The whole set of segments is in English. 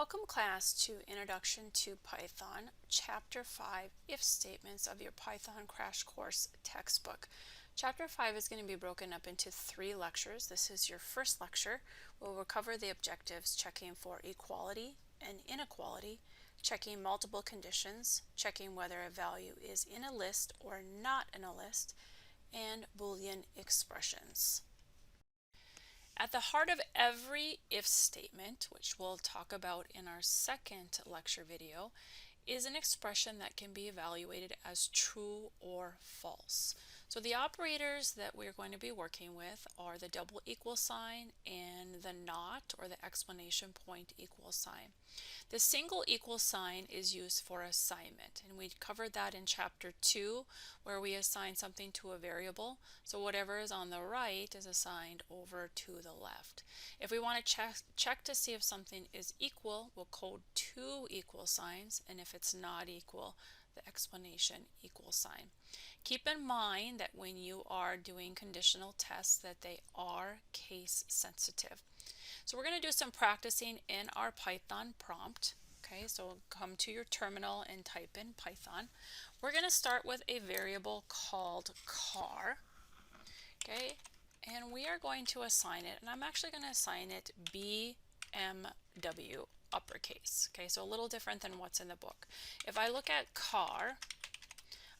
Welcome class to Introduction to Python, Chapter 5, If Statements of your Python Crash Course textbook. Chapter 5 is going to be broken up into 3 lectures. This is your first lecture, where we'll cover the objectives, checking for equality and inequality, checking multiple conditions, checking whether a value is in a list or not in a list, and Boolean expressions. At the heart of every if statement, which we'll talk about in our second lecture video, is an expression that can be evaluated as true or false. So the operators that we're going to be working with are the double equal sign and the not or the exclamation point equal sign. The single equal sign is used for assignment, and we covered that in chapter 2 where we assign something to a variable. So whatever is on the right is assigned over to the left. If we want to check to see if something is equal, we'll code 2 equal signs, and if it's not equal, the explanation equal sign. Keep in mind that when you are doing conditional tests that they are case sensitive. So we're going to do some practicing in our Python prompt. Okay, so come to your terminal and type in Python. We're going to start with a variable called car. Okay, and we are going to assign it, and I'm actually going to assign it BMW uppercase. Okay, so a little different than what's in the book. If I look at car,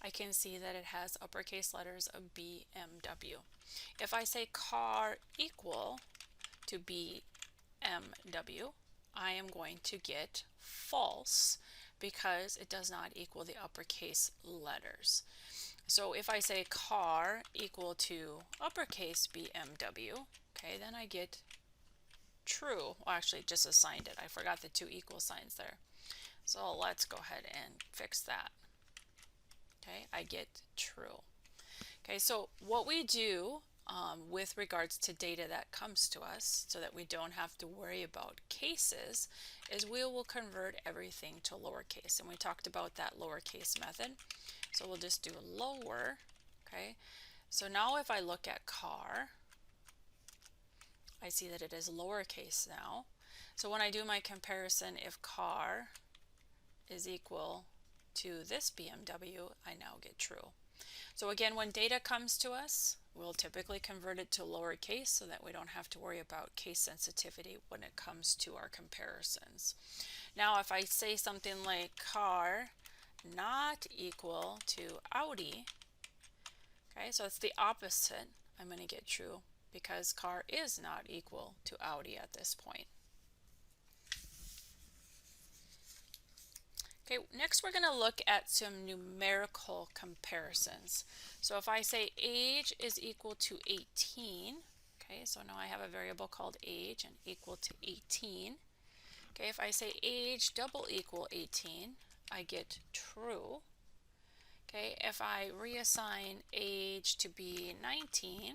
I can see that it has uppercase letters of BMW. If I say car equal to BMW, I am going to get false because it does not equal the uppercase letters. So if I say car equal to uppercase BMW, okay, then I get true. Well, actually, just assigned it. I forgot the 2 equal signs there. So let's go ahead and fix that. Okay, I get true. Okay, so what we do with regards to data that comes to us, so that we don't have to worry about cases, is we will convert everything to lowercase, and we talked about that lowercase method. So we'll just do lower. Okay, so now if I look at car, I see that it is lowercase now. So when I do my comparison, if car is equal to this BMW, I now get true. So again, when data comes to us, we'll typically convert it to lowercase so that we don't have to worry about case sensitivity when it comes to our comparisons. Now if I say something like car not equal to Audi, okay, so it's the opposite, I'm going to get true because car is not equal to Audi at this point. Okay, next we're going to look at some numerical comparisons. So if I say age is equal to 18, okay, so now I have a variable called age and equal to 18. Okay, if I say age double equal 18, I get true. Okay, if I reassign age to be 19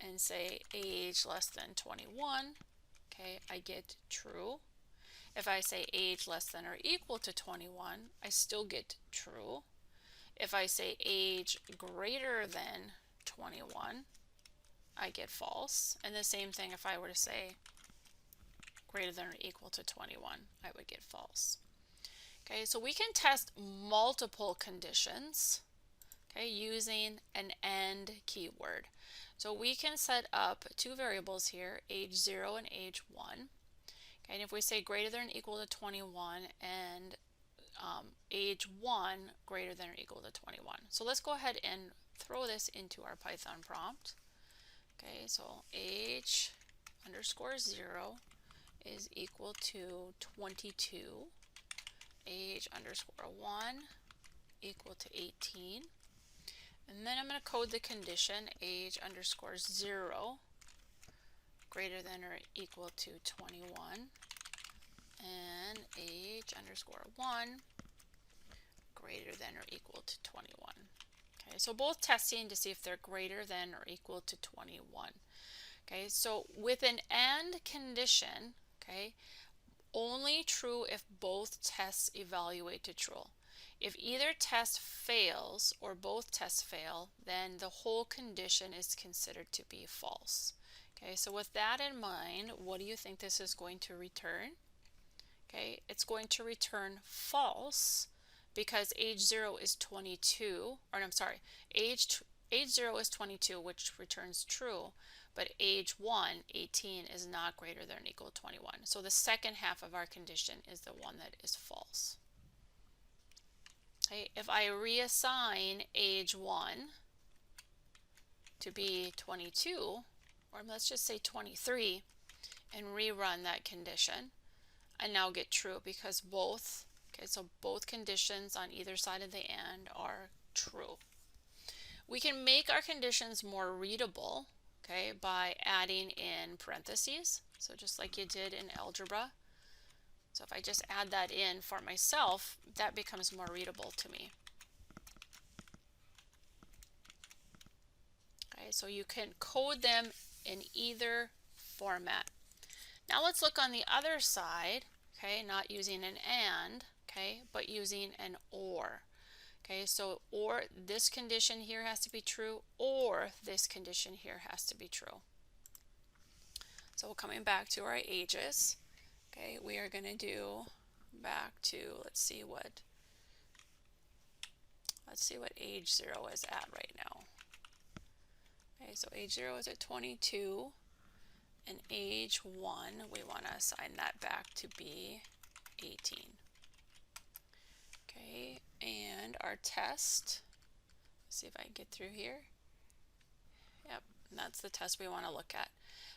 and say age less than 21, okay, I get true. If I say age less than or equal to 21, I still get true. If I say age greater than 21, I get false. And the same thing if I were to say greater than or equal to 21, I would get false. Okay, so we can test multiple conditions, okay, using an AND keyword. So we can set up 2 variables here, age 0 and age 1. Okay, and if we say greater than or equal to 21 and age 1 greater than or equal to 21. So let's go ahead and throw this into our Python prompt. Okay, so age underscore 0 is equal to 22. Age underscore 1 equal to 18. And then I'm going to code the condition age underscore 0 greater than or equal to 21 and age underscore 1 greater than or equal to 21. Okay, so both testing to see if they're greater than or equal to 21. Okay, so with an AND condition, okay, only true if both tests evaluate to true. If either test fails or both tests fail, then the whole condition is considered to be false. Okay, so with that in mind, what do you think this is going to return? okay, it's going to return false because age 0 is 22, or I'm sorry, age 0 is 22, which returns true, but age 1, 18, is not greater than or equal to 21. So the second half of our condition is the one that is false. Okay, if I reassign age 1 to be 22, or let's just say 23, and rerun that condition, I now get true because both, okay, so both conditions on either side of the and are true. We can make our conditions more readable, okay, by adding in parentheses. So just like you did in algebra. So if I just add that in for myself, that becomes more readable to me. Okay, so you can code them in either format. Now let's look on the other side, okay, not using an and, okay, but using an or. Okay, so or this condition here has to be true, or this condition here has to be true. So coming back to our ages, okay, we are going to do back to, let's see what age 0 is at right now. Okay, so age 0 is at 22, and age 1, we want to assign that back to be 18. Okay, and our test, let's see if I can get through here. Yep, and that's the test we want to look at.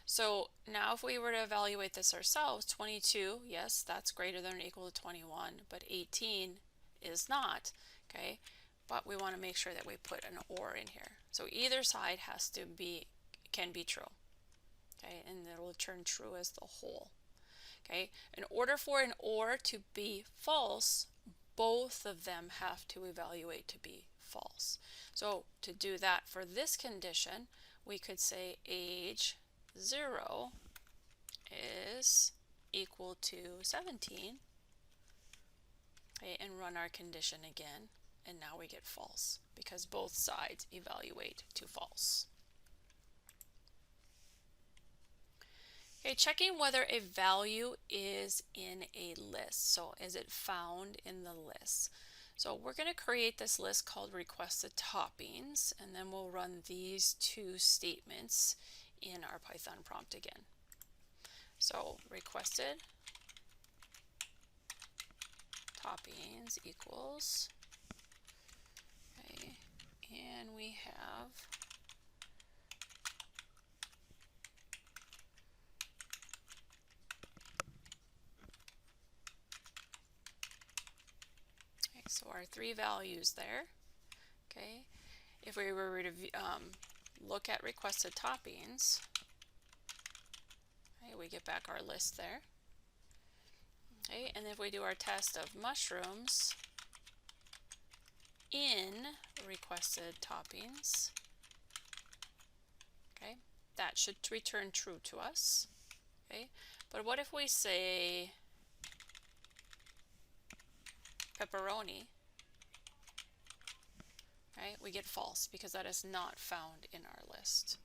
So now if we were to evaluate this ourselves, 22, yes, that's greater than or equal to 21, but 18 is not, okay? But we want to make sure that we put an or in here. So either side has to be, can be true, okay? And it'll return true as the whole, okay? In order for an or to be false, both of them have to evaluate to be false. So to do that for this condition, we could say age 0 is equal to 17, okay, and run our condition again, and now we get false because both sides evaluate to false. Okay, checking whether a value is in a list. So is it found in the list? So we're going to create this list called requested toppings, and then we'll run these two statements in our Python prompt again. So requested toppings equals, okay, and we have so our three values there. Okay, if we were to look at requested toppings, okay, we get back our list there. Okay, and if we do our test of mushrooms in requested toppings, okay, that should return true to us. Okay, but what if we say pepperoni? Okay, we get false because that is not found in our list.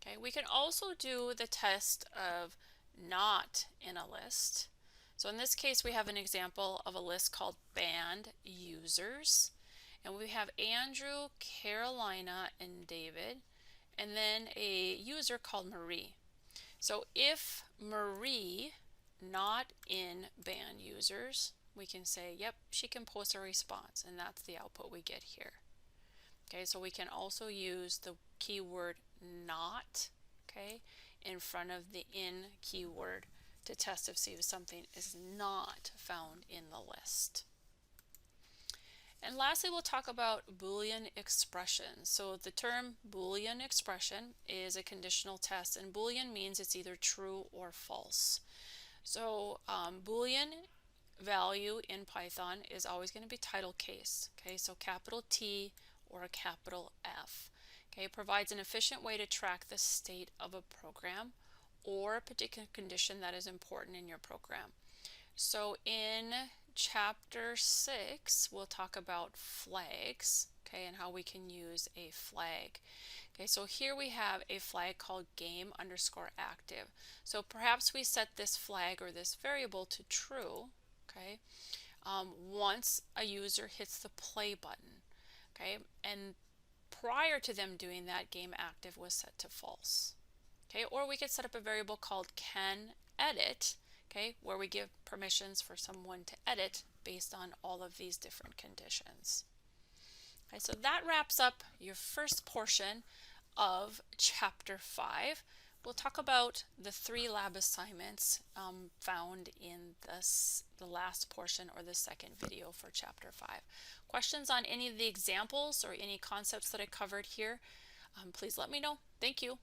Okay, we can also do the test of not in a list. So in this case, we have an example of a list called banned users, and we have Andrew, Carolina, and David, and then a user called Marie. So if Marie not in banned users, we can say, yep, she can post a response, and that's the output we get here. Okay, so we can also use the keyword not, okay, in front of the in keyword to test if something is not found in the list. And lastly, we'll talk about Boolean expressions. So the term Boolean expression is a conditional test, and Boolean means it's either true or false. So Boolean value in Python is always going to be title case. Okay, so capital T or a capital F. Okay, it provides an efficient way to track the state of a program or a particular condition that is important in your program. So in chapter 6, we'll talk about flags. okay, and how we can use a flag. Okay, so here we have a flag called game_active. So perhaps we set this flag or this variable to true, okay, once a user hits the play button, okay, and prior to them doing that, game_active was set to false. Okay, or we could set up a variable called can_edit, okay, where we give permissions for someone to edit based on all of these different conditions. Okay, so that wraps up your first portion of Chapter 5. We'll talk about the 3 lab assignments found in the last portion or the second video for Chapter 5. Questions on any of the examples or any concepts that I covered here, please let me know. Thank you.